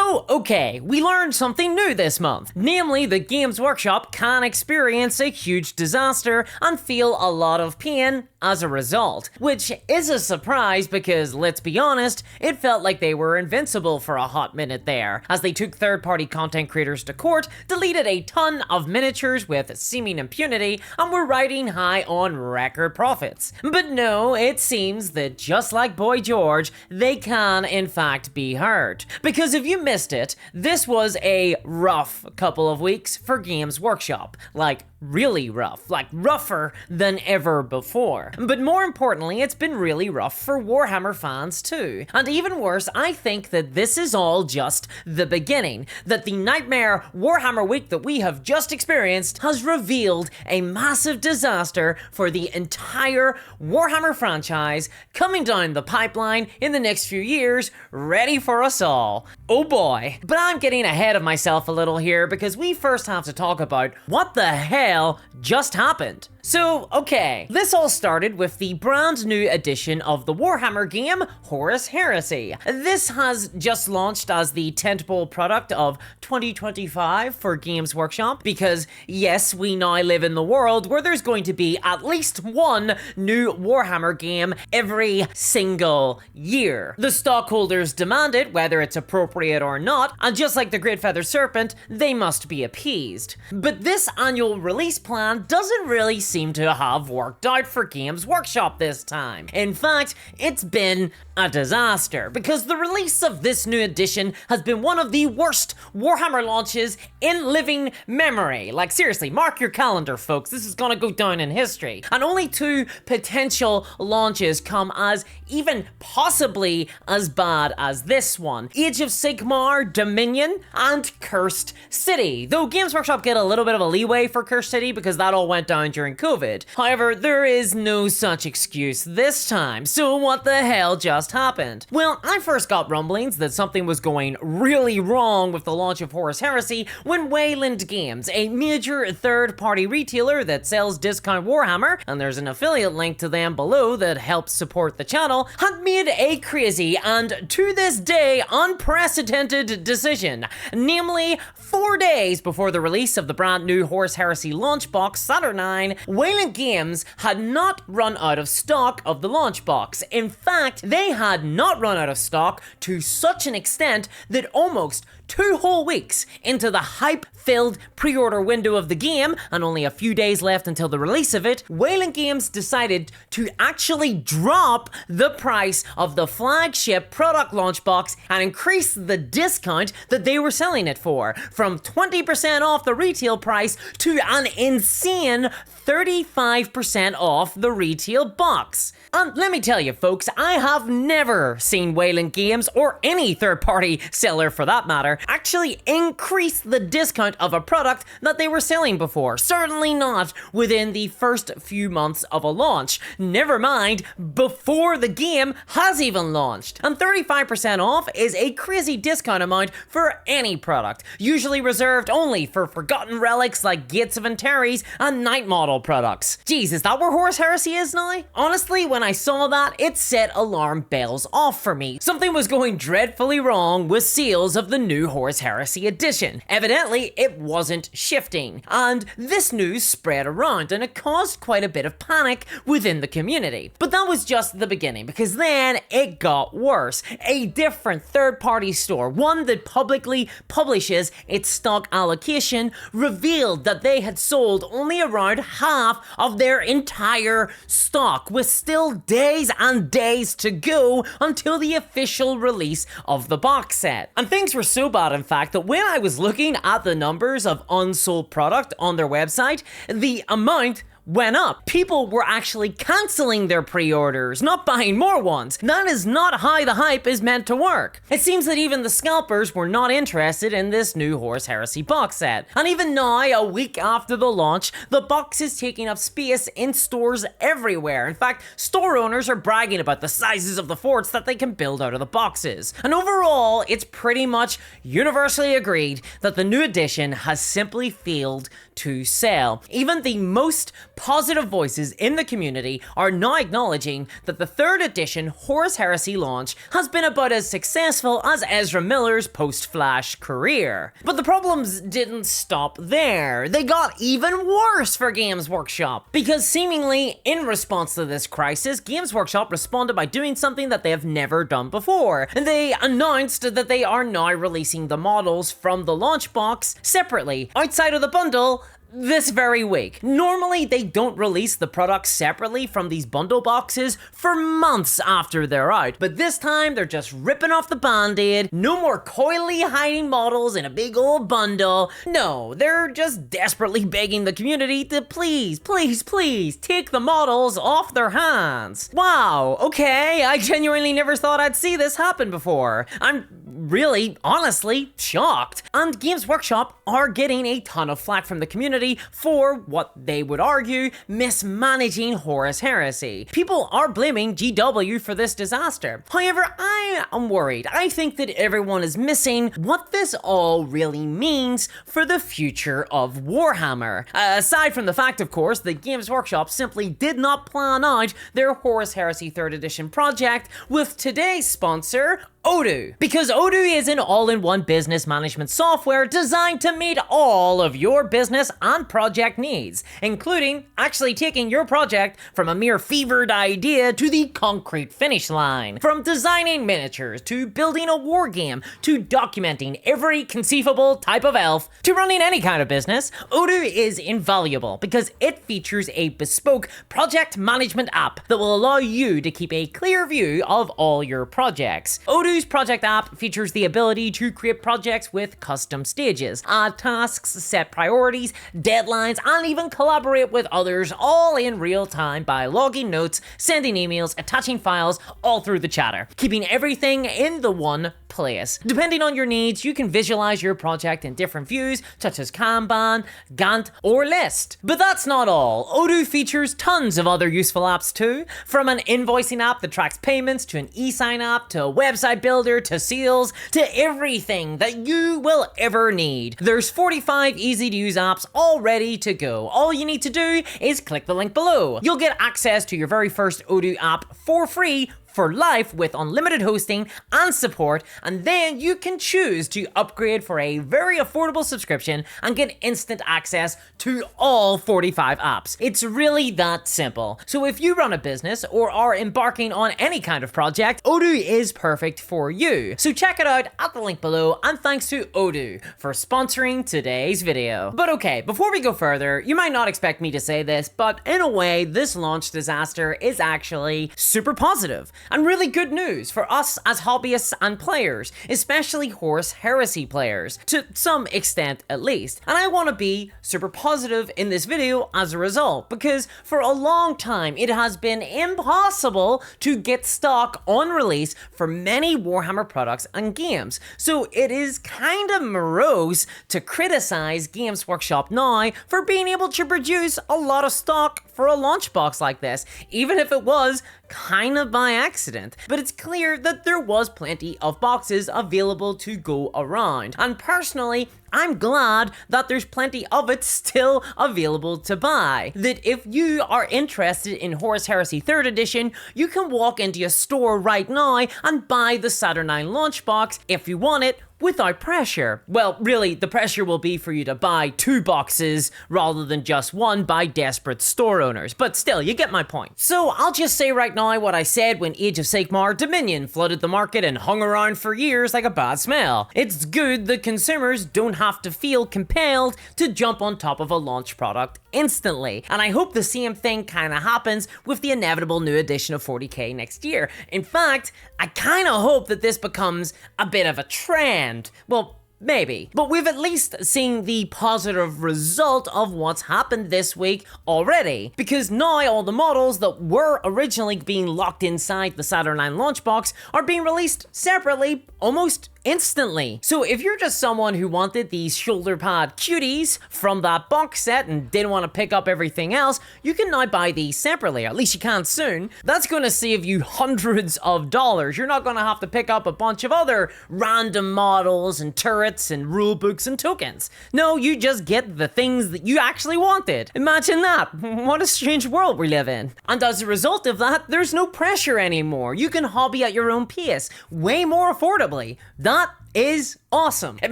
So, okay, we learned something new this month, namely that Games Workshop can experience a huge disaster and feel a lot of pain as a result, which is a surprise because, let's be honest, it felt like they were invincible for a hot minute there, as they took third-party content creators to court, deleted a ton of miniatures with seeming impunity, and were riding high on record profits. But no, it seems that just like Boy George, they can in fact be hurt. Because if you missed it, this was a rough couple of weeks for Games Workshop. Like, really rough. Like, rougher than ever before. But more importantly, it's been really rough for Warhammer fans too. And even worse, I think that this is all just the beginning. That the nightmare Warhammer week that we have just experienced has revealed a massive disaster for the entire Warhammer franchise coming down the pipeline in the next few years, ready for us all. Oh boy. But I'm getting ahead of myself a little here because we first have to talk about what the hell just happened. So, okay, this all started with the brand new edition of the Warhammer game, Horus Heresy. This has just launched as the tentpole product of 2025 for Games Workshop, because yes, we now live in the world where there's going to be at least one new Warhammer game every single year. The stockholders demand it, whether it's appropriate or not, and just like the Great Feather Serpent, they must be appeased. But this annual release plan doesn't really seem to have worked out for Games Workshop this time. In fact, it's been a disaster, because the release of this new edition has been one of the worst Warhammer launches in living memory. Like, seriously, mark your calendar, folks, this is gonna go down in history. And only two potential launches come as even possibly as bad as this one: Age of Sigmar, Dominion, and Cursed City. Though Games Workshop get a little bit of a leeway for Cursed City because that all went down during COVID. However, there is no such excuse this time. So what the hell just happened? Well, I first got rumblings that something was going really wrong with the launch of Horus Heresy when Wayland Games, a major third-party retailer that sells discount Warhammer, and there's an affiliate link to them below that helps support the channel, had made a crazy and to this day unprecedented decision. Namely, 4 days before the release of the brand new Horus Heresy launch box Saturn, Wayland Games had not run out of stock of the launch box. In fact, they had not run out of stock to such an extent that almost 2 whole weeks into the hype-filled pre-order window of the game, and only a few days left until the release of it, Wayland Games decided to actually drop the price of the flagship product launch box and increase the discount that they were selling it for, from 20% off the retail price to an insane 35% off the retail box. And let me tell you folks, I have never seen Wayland Games, or any third-party seller for that matter, actually increase the discount of a product that they were selling before. Certainly not within the first few months of a launch. Never mind before the game has even launched. And 35% off is a crazy discount amount for any product, usually reserved only for forgotten relics like Gates of Antares and Night Model products. Jeez, is that where Horus Heresy is now? Honestly, when I saw that, it set alarm bells off for me. Something was going dreadfully wrong with sales of the new Horus Heresy edition. Evidently, it wasn't shifting, and this news spread around and it caused quite a bit of panic within the community. But that was just the beginning, because then it got worse. A different third-party store, one that publicly publishes its stock allocation, revealed that they had sold only around half of their entire stock, with still days and days to go until the official release of the box set. And things were so bad, in fact, that when I was looking at the numbers of unsold product on their website, the amount went up. People were actually cancelling their pre-orders, not buying more ones. That is not how the hype is meant to work. It seems that even the scalpers were not interested in this new Horus Heresy box set. And even now, a week after the launch, the box is taking up space in stores everywhere. In fact, store owners are bragging about the sizes of the forts that they can build out of the boxes. And overall, it's pretty much universally agreed that the new edition has simply failed to sell. Even the most positive voices in the community are now acknowledging that the 3rd edition Horus Heresy launch has been about as successful as Ezra Miller's post-Flash career. But the problems didn't stop there. They got even worse for Games Workshop, because seemingly in response to this crisis, Games Workshop responded by doing something that they have never done before. And they announced that they are now releasing the models from the launch box separately, outside of the bundle, this very week. Normally, they don't release the products separately from these bundle boxes for months after they're out, but this time they're just ripping off the band-aid. No more coyly hiding models in a big old bundle. No, they're just desperately begging the community to please, please, please take the models off their hands. Wow, okay, I genuinely never thought I'd see this happen before. I'm really, honestly, shocked. And Games Workshop are getting a ton of flack from the community for what they would argue mismanaging Horus Heresy. People are blaming GW for this disaster. However, I am worried. I think that everyone is missing what this all really means for the future of Warhammer. Aside from the fact, of course, that Games Workshop simply did not plan out their Horus Heresy 3rd edition project with today's sponsor, Odoo. Because Odoo is an all-in-one business management software designed to meet all of your business and project needs, including actually taking your project from a mere fevered idea to the concrete finish line. From designing miniatures, to building a war game, to documenting every conceivable type of elf, to running any kind of business, Odoo is invaluable because it features a bespoke project management app that will allow you to keep a clear view of all your projects. Odoo's project app features the ability to create projects with custom stages, add tasks, set priorities, deadlines, and even collaborate with others all in real time by logging notes, sending emails, attaching files, all through the chatter, keeping everything in the one place. Depending on your needs, you can visualize your project in different views, such as Kanban, Gantt, or List. But that's not all. Odoo features tons of other useful apps too, from an invoicing app that tracks payments, to an e-sign app, to a website builder, to seals, to everything that you will ever need. There's 45 easy-to-use apps all ready to go. All you need to do is click the link below. You'll get access to your very first Odoo app for free for life with unlimited hosting and support, and then you can choose to upgrade for a very affordable subscription and get instant access to all 45 apps. It's really that simple. So if you run a business or are embarking on any kind of project, Odoo is perfect for you. So check it out at the link below, and thanks to Odoo for sponsoring today's video. But okay, before we go further, you might not expect me to say this, but in a way, this launch disaster is actually super positive. And really good news for us as hobbyists and players, especially Horus Heresy players, to some extent at least. And I want to be super positive in this video as a result, because for a long time it has been impossible to get stock on release for many Warhammer products and games. So it is kind of morose to criticize Games Workshop now for being able to produce a lot of stock for a launch box like this, even if it was kind of by accident. But it's clear that there was plenty of boxes available to go around, and personally, I'm glad that there's plenty of it still available to buy. That if you are interested in Horus Heresy 3rd edition, you can walk into a store right now and buy the Saturnine launch box if you want it, without pressure. Well, really, the pressure will be for you to buy 2 boxes rather than just one by desperate store owners, but still, you get my point. So I'll just say right now what I said when Age of Sigmar Dominion flooded the market and hung around for years like a bad smell. It's good that consumers don't have to feel compelled to jump on top of a launch product instantly, and I hope the same thing kind of happens with the inevitable new edition of 40k next year. In fact, I kind of hope that this becomes a bit of a trend. Well, maybe. But we've at least seen the positive result of what's happened this week already, because now all the models that were originally being locked inside the Saturnine launch box are being released separately almost instantly. So if you're just someone who wanted these shoulder pad cuties from that box set and didn't want to pick up everything else, you can now buy these separately, at least you can soon. That's going to save you hundreds of dollars. You're not going to have to pick up a bunch of other random models and turrets and rulebooks and tokens. No, you just get the things that you actually wanted. Imagine that. What a strange world we live in. And as a result of that, there's no pressure anymore. You can hobby at your own pace, way more affordably. That is awesome. It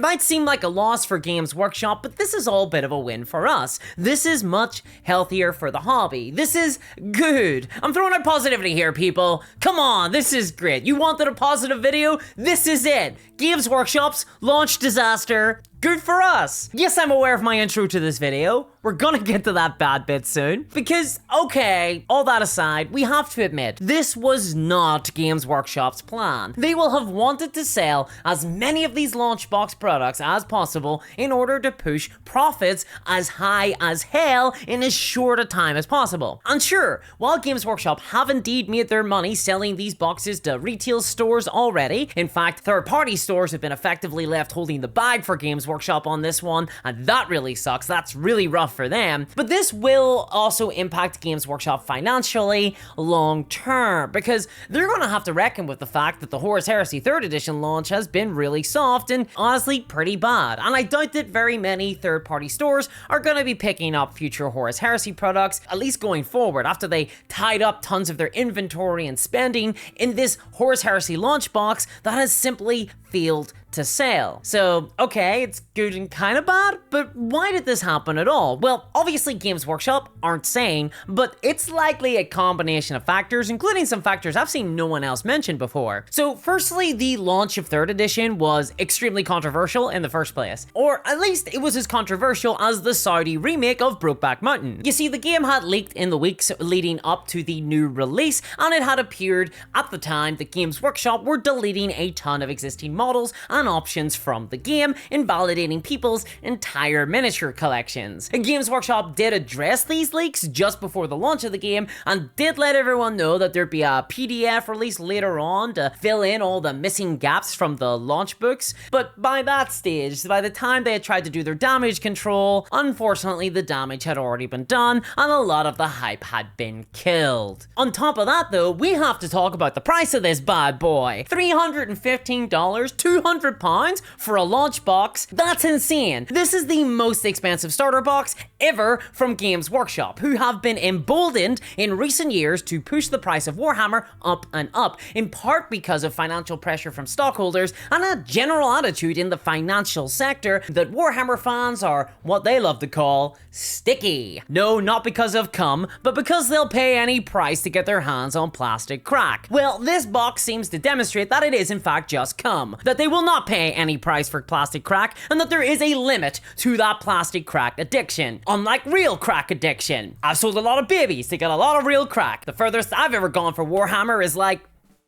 might seem like a loss for Games Workshop, but this is all a bit of a win for us. This is much healthier for the hobby. This is good. I'm throwing out positivity here, people. Come on, this is great. You wanted a positive video? This is it. Games Workshop's launch disaster. Good for us. Yes, I'm aware of my intro to this video. We're gonna get to that bad bit soon. Because, okay, all that aside, we have to admit, this was not Games Workshop's plan. They will have wanted to sell as many of these launch box products as possible in order to push profits as high as hell in as short a time as possible. And sure, while Games Workshop have indeed made their money selling these boxes to retail stores already, in fact, third-party stores have been effectively left holding the bag for Games Workshop on this one, and that really sucks. That's really rough for them. But this will also impact Games Workshop financially long term, because they're going to have to reckon with the fact that the Horus Heresy 3rd edition launch has been really soft and honestly pretty bad. And I doubt that very many third-party stores are going to be picking up future Horus Heresy products, at least going forward, after they tied up tons of their inventory and spending in this Horus Heresy launch box that has simply failed to sell. So, okay, it's good and kind of bad, but why did this happen at all? Well, obviously Games Workshop aren't saying, but it's likely a combination of factors, including some factors I've seen no one else mention before. So, firstly, the launch of 3rd edition was extremely controversial in the first place. Or at least it was as controversial as the Saudi remake of Brokeback Mountain. You see, the game had leaked in the weeks leading up to the new release, and it had appeared at the time that Games Workshop were deleting a ton of existing models and options from the game, invalidating people's entire miniature collections. Games Workshop did address these leaks just before the launch of the game and did let everyone know that there'd be a PDF release later on to fill in all the missing gaps from the launch books, but by that stage, by the time they had tried to do their damage control, unfortunately the damage had already been done and a lot of the hype had been killed. On top of that though, we have to talk about the price of this bad boy. $315, £200 for a launch box? That's insane. This is the most expensive starter box ever from Games Workshop, who have been emboldened in recent years to push the price of Warhammer up and up, in part because of financial pressure from stockholders and a general attitude in the financial sector that Warhammer fans are what they love to call sticky. No, not because of cum, but because they'll pay any price to get their hands on plastic crack. Well, this box seems to demonstrate that it is in fact just cum, that they will not pay any price for plastic crack, and that there is a limit to that plastic crack addiction. Unlike real crack addiction. I've sold a lot of babies to get a lot of real crack. The furthest I've ever gone for Warhammer is like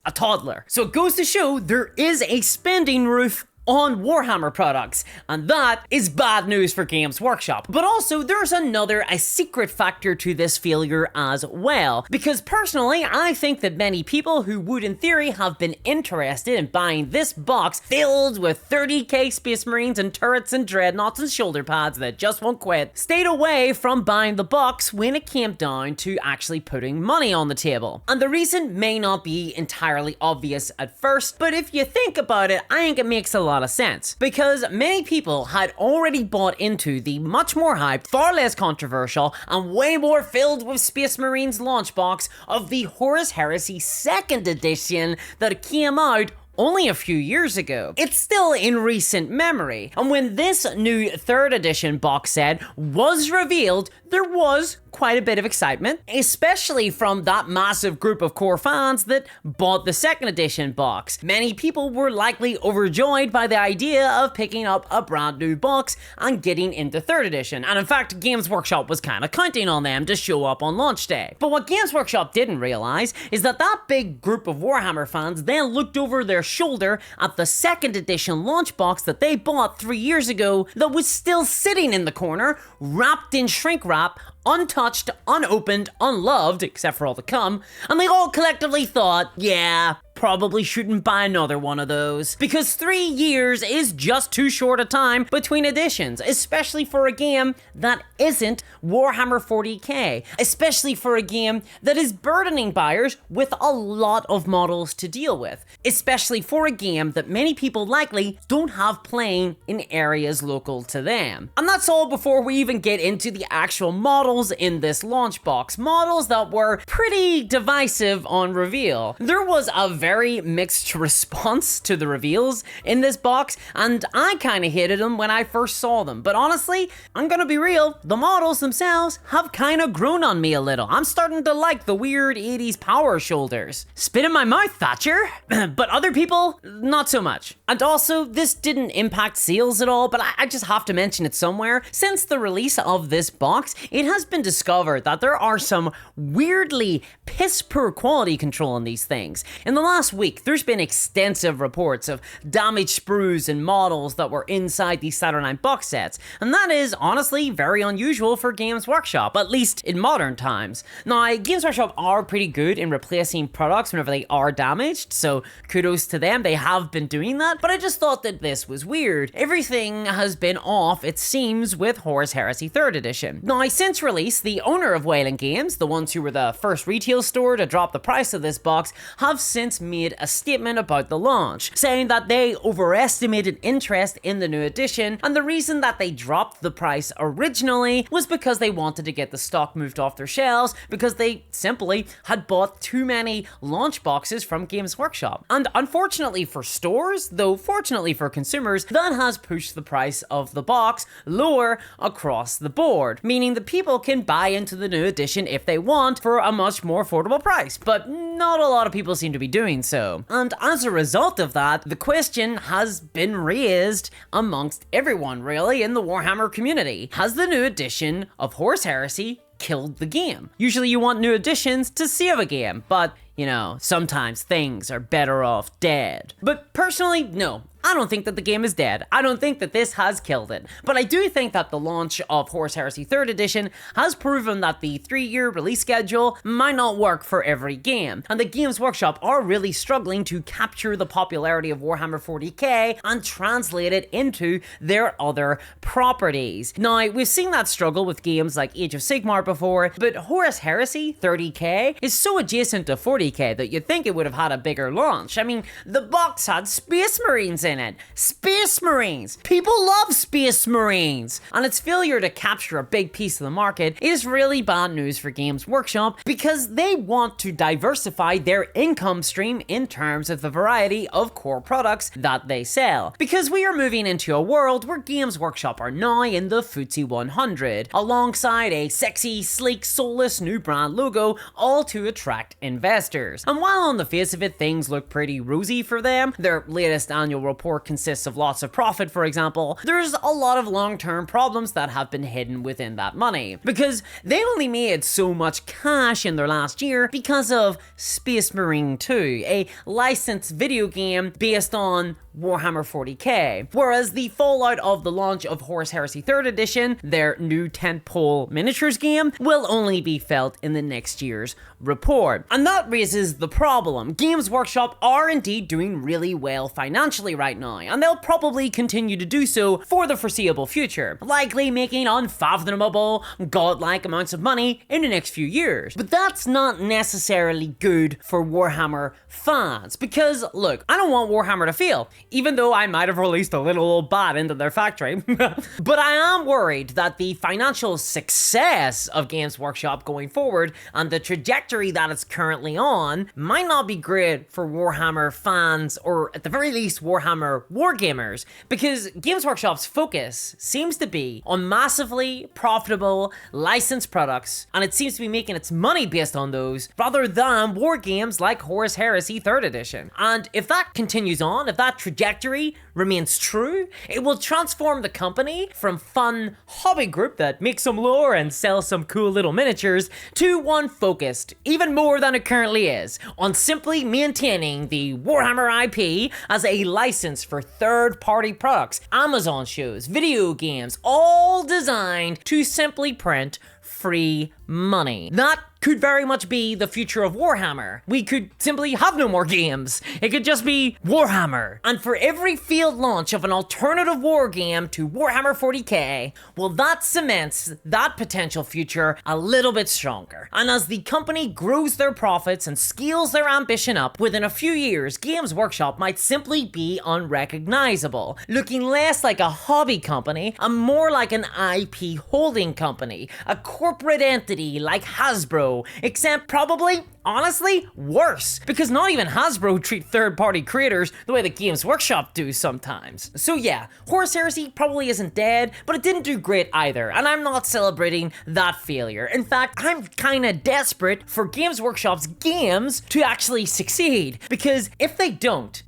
a toddler. So it goes to show there is a spending roof on Warhammer products, and that is bad news for Games Workshop. But also, there's a secret factor to this failure as well, because personally, I think that many people who would in theory have been interested in buying this box filled with 30k Space Marines and turrets and dreadnoughts and shoulder pads that just won't quit, stayed away from buying the box when it came down to actually putting money on the table. And the reason may not be entirely obvious at first, but if you think about it, I think it makes a lot of sense, because many people had already bought into the much more hyped, far less controversial, and way more filled with Space Marines launch box of the Horus Heresy 2nd edition that came out only a few years ago. It's still in recent memory, and when this new 3rd edition box set was revealed, there was quite a bit of excitement, especially from that massive group of core fans that bought the 2nd edition box. Many people were likely overjoyed by the idea of picking up a brand new box and getting into 3rd edition, and in fact, Games Workshop was kind of counting on them to show up on launch day. But what Games Workshop didn't realize is that that big group of Warhammer fans then looked over their shoulder at the 2nd edition launch box that they bought 3 years ago that was still sitting in the corner, wrapped in shrink wrap, untouched, unopened, unloved, except for all the cum, and they all collectively thought, yeah, probably shouldn't buy another one of those. Because 3 years is just too short a time between editions, especially for a game that isn't Warhammer 40k, especially for a game that is burdening buyers with a lot of models to deal with, especially for a game that many people likely don't have playing in areas local to them. And that's all before we even get into the actual models in this launch box, models that were pretty divisive on reveal. There was a very mixed response to the reveals in this box, and I kind of hated them when I first saw them, but honestly, I'm gonna be real, the models themselves have kind of grown on me a little. I'm starting to like the weird 80s power shoulders. Spit in my mouth, Thatcher! But other people, not so much. And also, this didn't impact sales at all, but I just have to mention it somewhere. Since the release of this box, it has been discovered that there are some weirdly piss-poor quality control on these things. In the last week, there's been extensive reports of damaged sprues and models that were inside these Saturn 9 box sets, and that is honestly very unusual for Games Workshop, at least in modern times. Now, Games Workshop are pretty good in replacing products whenever they are damaged, so kudos to them, they have been doing that, but I just thought that this was weird. Everything has been off, it seems, with Horus Heresy 3rd Edition. Now, since release, the owner of Wayland Games, the ones who were the first retail store to drop the price of this box, have since made a statement about the launch, saying that they overestimated interest in the new edition, and the reason that they dropped the price originally was because they wanted to get the stock moved off their shelves, because they simply had bought too many launch boxes from Games Workshop. And unfortunately for stores, though fortunately for consumers, that has pushed the price of the box lower across the board, meaning that people can buy into the new edition if they want for a much more affordable price, but not a lot of people seem to be doing so. And as a result of that, the question has been raised amongst everyone really in the Warhammer community. Has the new edition of Horus Heresy killed the game? Usually you want new additions to save a game, but you know, sometimes things are better off dead. But personally, no. I don't think that the game is dead. I don't think that this has killed it. But I do think that the launch of Horus Heresy 3rd Edition has proven that the 3-year release schedule might not work for every game. And the Games Workshop are really struggling to capture the popularity of Warhammer 40k and translate it into their other properties. Now, we've seen that struggle with games like Age of Sigmar before, but Horus Heresy 30k is so adjacent to 40k that you'd think it would have had a bigger launch. I mean, the box had Space Marines in it. Space Marines! People love Space Marines! And its failure to capture a big piece of the market is really bad news for Games Workshop because they want to diversify their income stream in terms of the variety of core products that they sell. Because we are moving into a world where Games Workshop are now in the FTSE 100, alongside a sexy, sleek, soulless new brand logo, all to attract investors. And while on the face of it things look pretty rosy for them, their latest annual report consists of lots of profit, for example, there's a lot of long-term problems that have been hidden within that money. Because they only made so much cash in their last year because of Space Marine 2, a licensed video game based on Warhammer 40k, whereas the fallout of the launch of Horus Heresy 3rd Edition, their new tentpole miniatures game, will only be felt in the next year's report. And that raises the problem. Games Workshop are indeed doing really well financially right now, and they'll probably continue to do so for the foreseeable future, likely making unfathomable, godlike amounts of money in the next few years. But that's not necessarily good for Warhammer fans, because look, I don't want Warhammer to fail, even though I might have released a little old bat into their factory. But I am worried that the financial success of Games Workshop going forward and the trajectory that it's currently on might not be great for Warhammer fans, or at the very least Warhammer wargamers, because Games Workshop's focus seems to be on massively profitable licensed products, and it seems to be making its money based on those rather than war games like Horus Heresy 3rd Edition. And if that continues on, if that trajectory remains true, it will transform the company from fun hobby group that makes some lore and sells some cool little miniatures to one focused, even more than it currently is, on simply maintaining the Warhammer IP as a license for third-party products, Amazon shows, video games, all designed to simply print free money. That could very much be the future of Warhammer. We could simply have no more games. It could just be Warhammer. And for every field launch of an alternative war game to Warhammer 40k, well, that cements that potential future a little bit stronger. And as the company grows their profits and scales their ambition up, within a few years, Games Workshop might simply be unrecognizable, looking less like a hobby company and more like an IP holding company, a corporate entity like Hasbro, except probably, honestly, worse, because not even Hasbro treat third-party creators the way the Games Workshop do sometimes. So yeah, Horus Heresy probably isn't dead, but it didn't do great either, and I'm not celebrating that failure. In fact, I'm kinda desperate for Games Workshop's games to actually succeed, because if they don't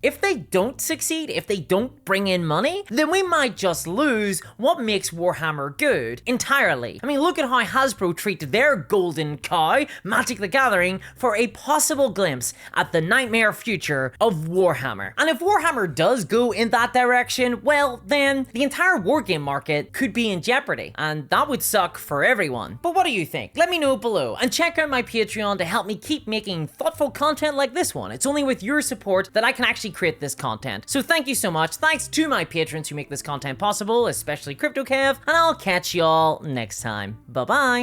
succeed, if they don't bring in money, then we might just lose what makes Warhammer good entirely. I mean, look at how Hasbro treat their golden cow, Magic the Gathering, for a possible glimpse at the nightmare future of Warhammer. And if Warhammer does go in that direction, well, then the entire wargame market could be in jeopardy, and that would suck for everyone. But what do you think? Let me know below, and check out my Patreon to help me keep making thoughtful content like this one. It's only with your support that I can actually create this content. So thank you so much. Thanks to my patrons who make this content possible, especially CryptoKev, and I'll catch y'all next time. Bye-bye.